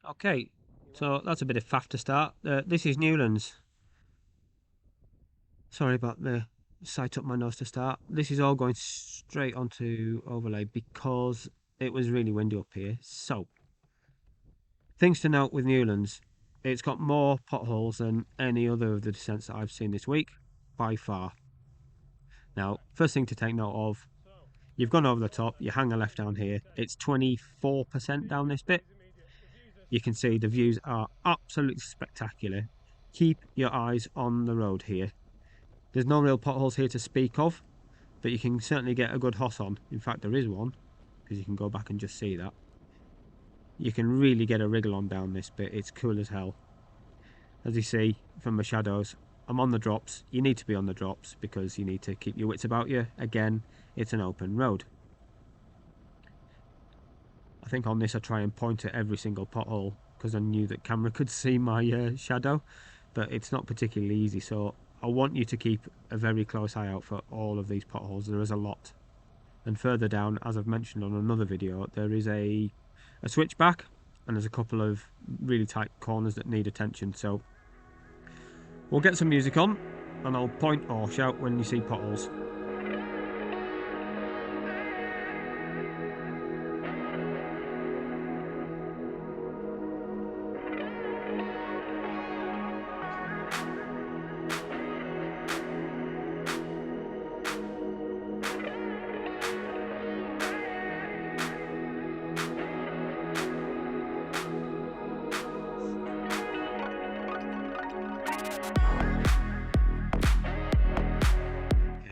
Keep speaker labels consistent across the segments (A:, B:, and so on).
A: Okay, so that's a bit of faff to start. This is Newlands. Sorry about the sight up my nose to start. This is all going straight onto overlay because it was really windy up here. So, things to note with Newlands. It's got more potholes than any other of the descents that I've seen this week, by far. Now, first thing to take note of, you've gone over the top, you hang a left down here. It's 24% down this bit. You can see the views are absolutely spectacular. Keep your eyes on the road here. There's no real potholes here to speak of, but you can certainly get a good hoss on. In fact, there is one, because you can go back and just see that. You can really get a wriggle on down this bit. It's cool as hell. As you see from the shadows, I'm on the drops. You need to be on the drops because you need to keep your wits about you. Again, it's an open road. I think on this I try and point at every single pothole because I knew that camera could see my shadow, but it's not particularly easy, so I want you to keep a very close eye out for all of these potholes. There is a lot. And further down, as I've mentioned on another video, there is a switchback and there's a couple of really tight corners that need attention. So we'll get some music on and I'll point or shout when you see potholes.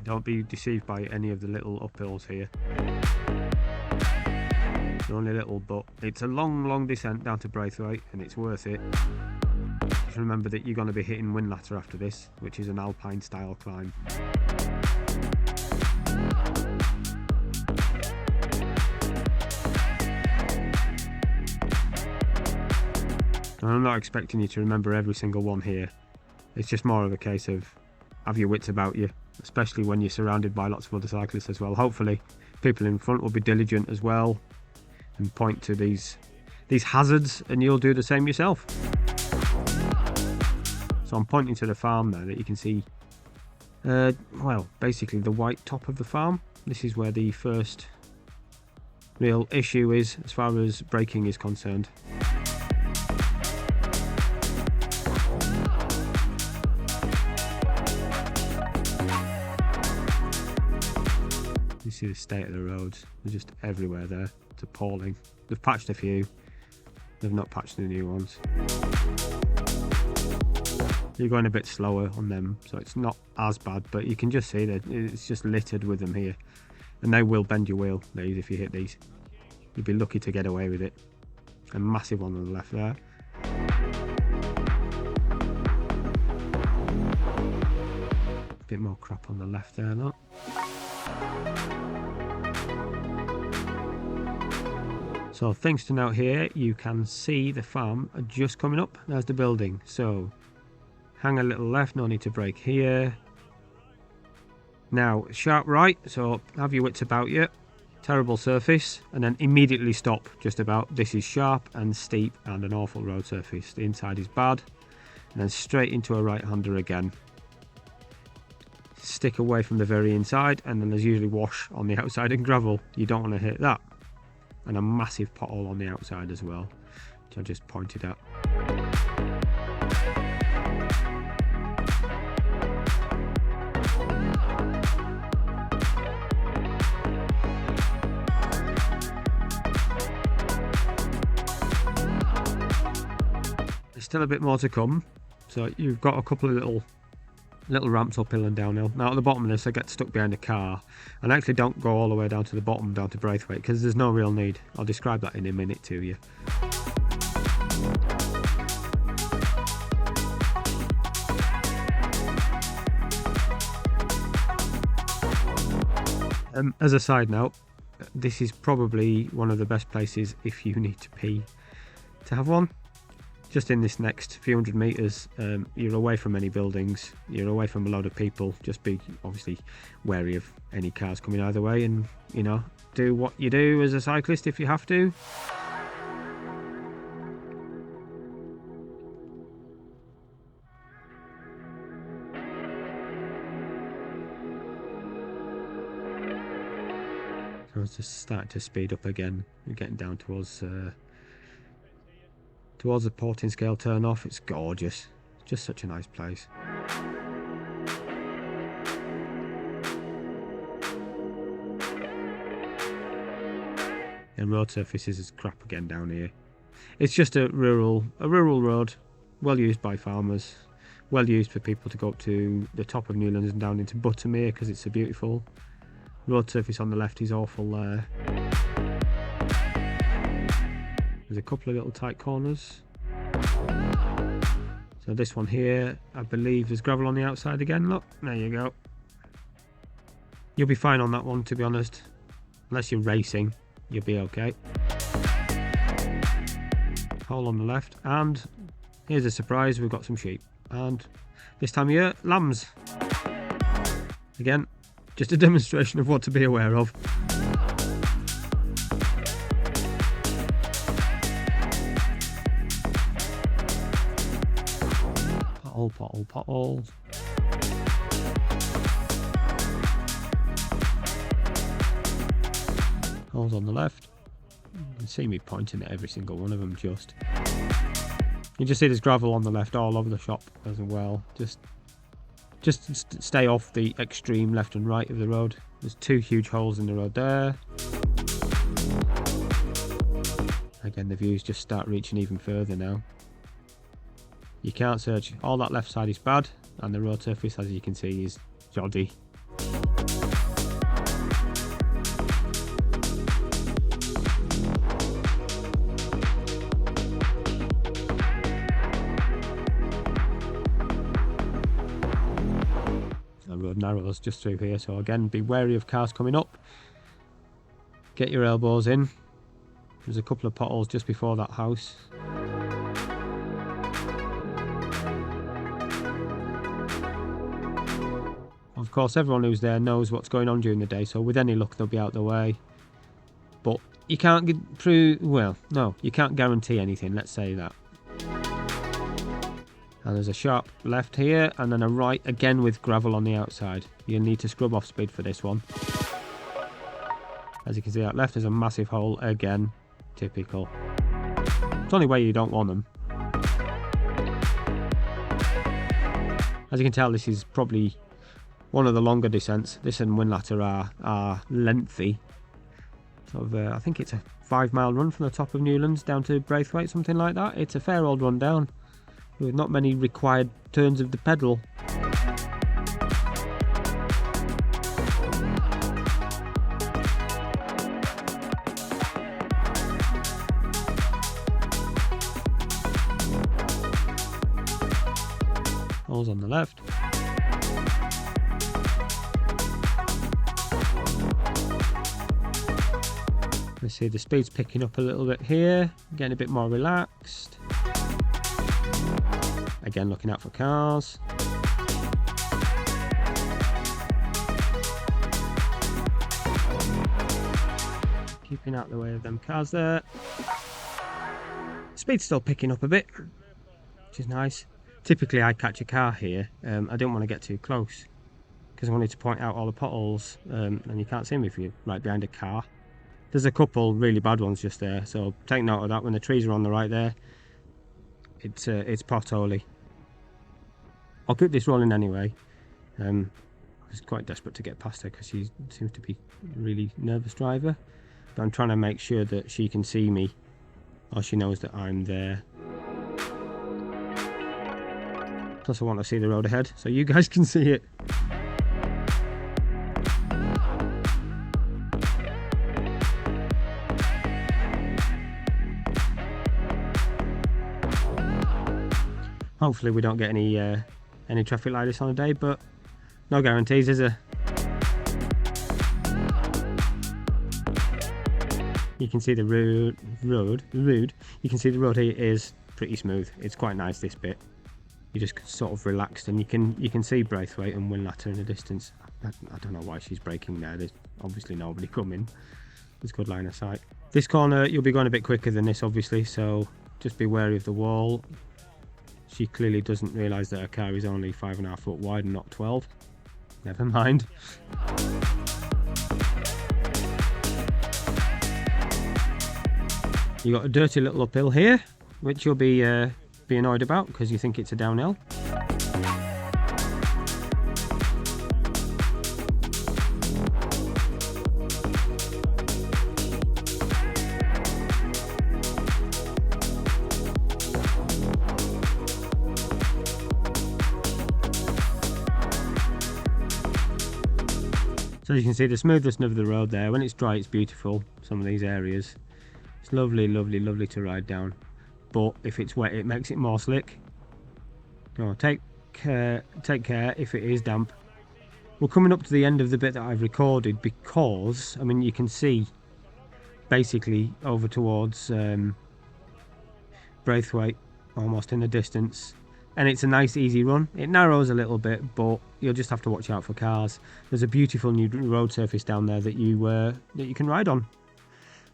A: Don't be deceived by any of the little uphills here. They're only little, but it's a long descent down to Braithwaite and it's worth it. Just remember that you're going to be hitting Windlatter after this, which is an alpine style climb. And I'm not expecting you to remember every single one here. It's just more of a case of have your wits about you, especially when you're surrounded by lots of other cyclists as well. Hopefully people in front will be diligent as well and point to these hazards and you'll do the same yourself. So I'm pointing to the farm there that you can see, well, basically the white top of the farm. This is where the first real issue is as far as braking is concerned. You see the state of the roads, they're just everywhere there. It's appalling. They've patched a few, they've not patched the new ones. You're going a bit slower on them, so it's not as bad, but you can just see that it's just littered with them here. And they will bend your wheel, these, if you hit these. You'd be lucky to get away with it. A massive one on the left there. A bit more crap on the left there, look. So things to note here, you can see the farm just coming up. There's the building. So hang a little left, no need to brake here. Now sharp right, so have your wits about you. Terrible surface, and then immediately stop just about. This is sharp and steep and an awful road surface. The inside is bad, and then straight into a right-hander again. Stick away from the very inside, and then there's usually wash on the outside and gravel. You don't want to hit that. And a massive pothole on the outside as well, which I just pointed at. There's still a bit more to come, so you've got a couple of little ramps uphill and downhill. Now at the bottom of this I get stuck behind a car and actually don't go all the way down to the bottom, down to Braithwaite, because there's no real need. I'll describe that in a minute to you. As a side note, this is probably one of the best places if you need to pee to have one. Just in this next few hundred meters, you're away from any buildings, you're away from a load of people. Just be obviously wary of any cars coming either way, and you know, do what you do as a cyclist if you have to. So it's just starting to speed up again. We're getting down towards the porting scale turn off. It's gorgeous. Just such a nice place. And road surface is crap again down here. It's just a rural road, well used by farmers, well used for people to go up to the top of Newlands and down into Buttermere because it's so beautiful. Road surface on the left is awful there. There's a couple of little tight corners. So this one here, I believe there's gravel on the outside again. Look, there you go. You'll be fine on that one, to be honest. Unless you're racing, you'll be okay. Hole on the left, and here's a surprise, we've got some sheep. And this time of year, lambs. Again, just a demonstration of what to be aware of. Potholes. Holes on the left. You can see me pointing at every single one of them just. You just see there's gravel on the left all over the shop as well. Just stay off the extreme left and right of the road. There's two huge holes in the road there. Again, the views just start reaching even further now. You can't search. All that left side is bad, and the road surface, as you can see, is joddy. The road narrows just through here, so again, be wary of cars coming up. Get your elbows in. There's a couple of potholes just before that house. Of course, everyone who's there knows what's going on during the day, so with any luck they'll be out the way. But you can't get through, well, no, you can't guarantee anything, let's say that. And there's a sharp left here, and then a right again with gravel on the outside. You'll need to scrub off speed for this one. As you can see out left, there's a massive hole again, typical. It's only where you don't want them. As you can tell, this is probably one of the longer descents. This and Winlatter are lengthy. Sort of, I think it's a 5-mile run from the top of Newlands down to Braithwaite, something like that. It's a fair old run down, with not many required turns of the pedal. Holes on the left. We see the speed's picking up a little bit here, getting a bit more relaxed. Again, looking out for cars. Keeping out the way of them cars there. Speed's still picking up a bit, which is nice. Typically I catch a car here. I don't want to get too close because I wanted to point out all the potholes, and you can't see me if you're right behind a car. There's a couple really bad ones just there, so take note of that. When the trees are on the right there, it's potholey. I'll keep this rolling anyway. I was quite desperate to get past her because she seems to be a really nervous driver, but I'm trying to make sure that she can see me, or she knows that I'm there. Plus I want to see the road ahead so you guys can see it. Hopefully we don't get any traffic like this on a day, but no guarantees, is there? You can see the road. You can see the road here is pretty smooth. It's quite nice, this bit. You just sort of relaxed, and you can see Braithwaite and Winlatter in the distance. I don't know why she's braking there. There's obviously nobody coming. There's good line of sight. This corner you'll be going a bit quicker than this, obviously, so just be wary of the wall. She clearly doesn't realise that her car is only 5.5 foot wide and not 12. Never mind. You got a dirty little uphill here, which you'll be annoyed about because you think it's a downhill. So you can see the smoothness of the road there. When it's dry, it's beautiful. Some of these areas, it's lovely, lovely, lovely to ride down. But if it's wet, it makes it more slick. So take care if it is damp. We're coming up to the end of the bit that I've recorded because, I mean, you can see basically over towards Braithwaite almost in the distance. And it's a nice easy run. It narrows a little bit, but you'll just have to watch out for cars. There's a beautiful new road surface down there that you can ride on.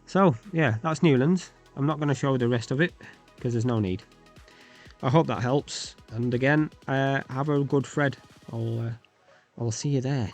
A: So yeah, that's Newlands. I'm not going to show the rest of it because there's no need. I hope that helps. And again, have a good Fred. I'll see you there.